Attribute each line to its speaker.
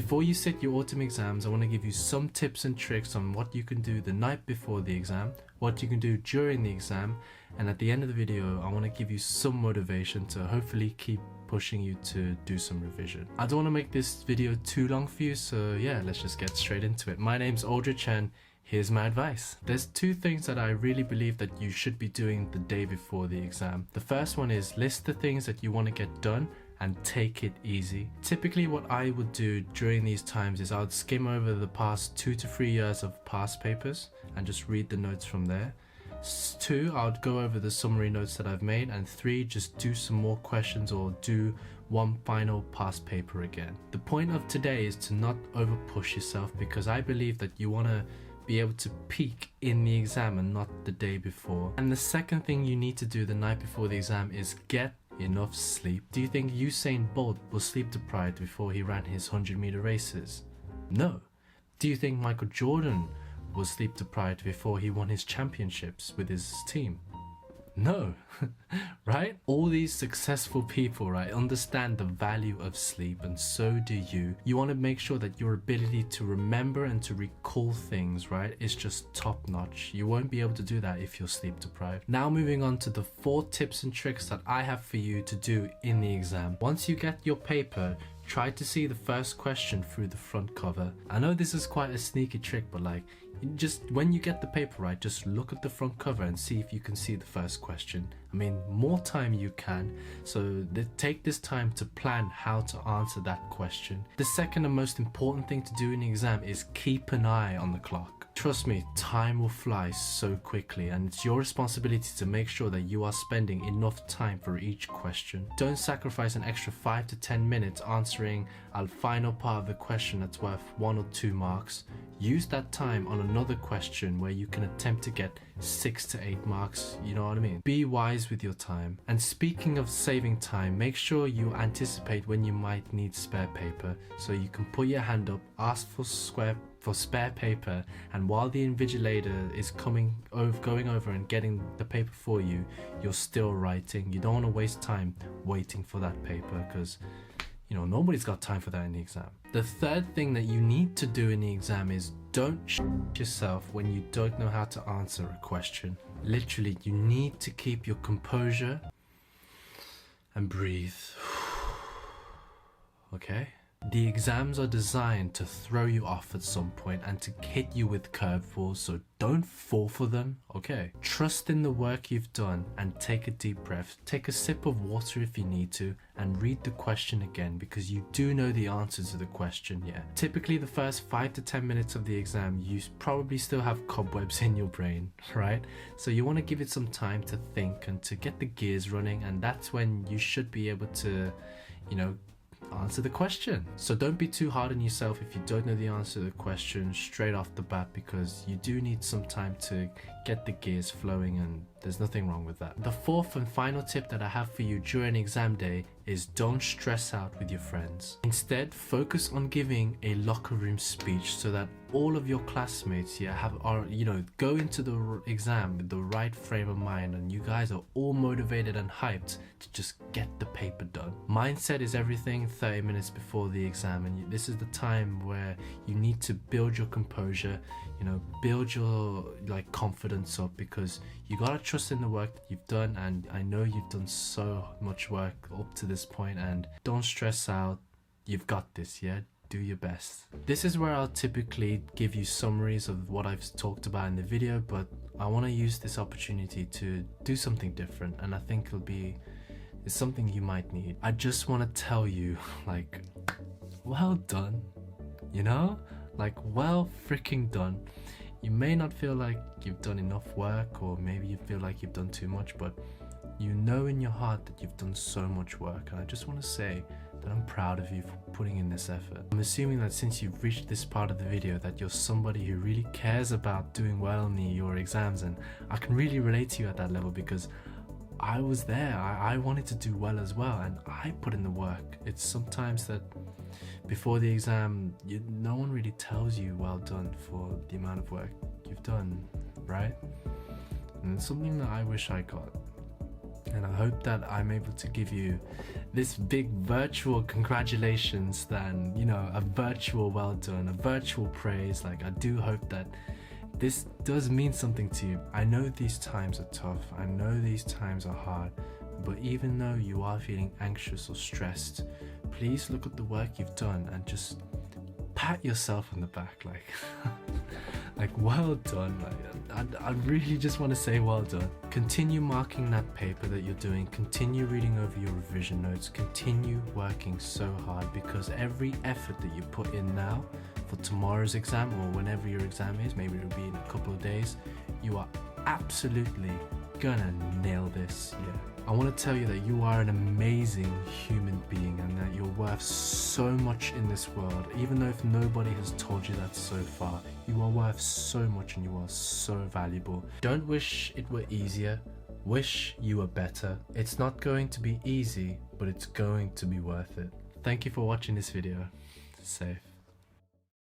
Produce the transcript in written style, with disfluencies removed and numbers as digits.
Speaker 1: Before you sit your autumn exams, I want to give you some tips and tricks on what you can do the night before the exam, what you can do during the exam, and at the end of the video, I want to give you some motivation to hopefully keep pushing you to do some revision. I don't want to make this video too long for you, so yeah, let's just get straight into it. My name's Aldrich and here's my advice. There's two things that I really believe that you should be doing the day before the exam. The first one is list the things that you want to get done and take it easy. Typically what I would do during these times is I would skim over the past 2 to 3 years of past papers and just read the notes from there. 2, I would go over the summary notes that I've made, and 3, just do some more questions or do one final past paper again. The point of today is to not over push yourself, because I believe that you want to be able to peak in the exam and not the day before. And the second thing you need to do the night before the exam is get enough sleep. Do you think Usain Bolt was sleep deprived before he ran his 100-meter races? No. Do you think Michael Jordan was sleep deprived before he won his championships with his team? No. Right? All these successful people, right, understand the value of sleep, and so do you. You want to make sure that your ability to remember and to recall things, right, is just top notch. You won't be able to do that if you're sleep deprived. Now moving on to the 4 tips and tricks that I have for you to do in the exam. Once you get your paper, try to see the first question through the front cover. I know this is quite a sneaky trick, but like, just when you get the paper right, just look at the front cover and see if you can see the first question. I mean, more time you can, so take this time to plan how to answer that question. The second and most important thing to do in the exam is keep an eye on the clock. Trust me, time will fly so quickly, and it's your responsibility to make sure that you are spending enough time for each question. Don't sacrifice an extra 5 to 10 minutes answering a final part of the question that's worth 1 or 2 marks. Use that time on another question where you can attempt to get 6 to 8 marks, you know what I mean? Be wise with your time. And speaking of saving time, make sure you anticipate when you might need spare paper, so you can put your hand up, ask for spare paper, and while the invigilator is going over and getting the paper for you, you're still writing. You don't want to waste time waiting for that paper, because you know, nobody's got time for that in the exam. The third thing that you need to do in the exam is don't yourself when you don't know how to answer a question. Literally, you need to keep your composure and breathe. Okay? The exams are designed to throw you off at some point and to hit you with curveballs, so don't fall for them, okay? Trust in the work you've done and take a deep breath. Take a sip of water if you need to, and read the question again, because you do know the answer to the question, yeah. Typically the first 5 to 10 minutes of the exam, you probably still have cobwebs in your brain, right? So you want to give it some time to think and to get the gears running, and that's when you should be able to, you know, answer the question. So don't be too hard on yourself if you don't know the answer to the question straight off the bat, because you do need some time to get the gears flowing, and there's nothing wrong with that. The 4th and final tip that I have for you during exam day is don't stress out with your friends. Instead, focus on giving a locker room speech so that all of your classmates go into the exam with the right frame of mind, and you guys are all motivated and hyped to just get the paper done. Mindset is everything 30 minutes before the exam, and this is the time where you need to build your composure, you know, build your confidence up, because you gotta trust in the work that you've done, and I know you've done so much work up to this point, and don't stress out. You've got this, yeah? Do your best. This is where I'll typically give you summaries of what I've talked about in the video, but I want to use this opportunity to do something different, and I think it's something you might need. I just want to tell you, like, well done, you know? Like, well freaking done. You may not feel like you've done enough work, or maybe you feel like you've done too much, but you know in your heart that you've done so much work, and I just want to say that I'm proud of you for putting in this effort. I'm assuming that since you've reached this part of the video that you're somebody who really cares about doing well in your exams, and I can really relate to you at that level, because I was there. I wanted to do well as well, and I put in the work. It's sometimes that before the exam, no one really tells you well done for the amount of work you've done, right? And it's something that I wish I got. And I hope that I'm able to give you this big virtual congratulations than, you know, a virtual well done, a virtual praise. Like, I do hope that this does mean something to you. I know these times are tough, I know these times are hard, but even though you are feeling anxious or stressed, please look at the work you've done and just pat yourself on the back, like like, well done. Like, I really just want to say well done. Continue marking that paper that you're doing, continue reading over your revision notes, continue working so hard, because every effort that you put in now for tomorrow's exam, or whenever your exam is, maybe it'll be in a couple of days, you are absolutely gonna nail this. Yeah, I want to tell you that you are an amazing human being and that you're worth so much in this world. Even though if nobody has told you that so far, you are worth so much and you are so valuable. Don't wish it were easier, wish you were better. It's not going to be easy, but it's going to be worth it. Thank you for watching this video. Safe.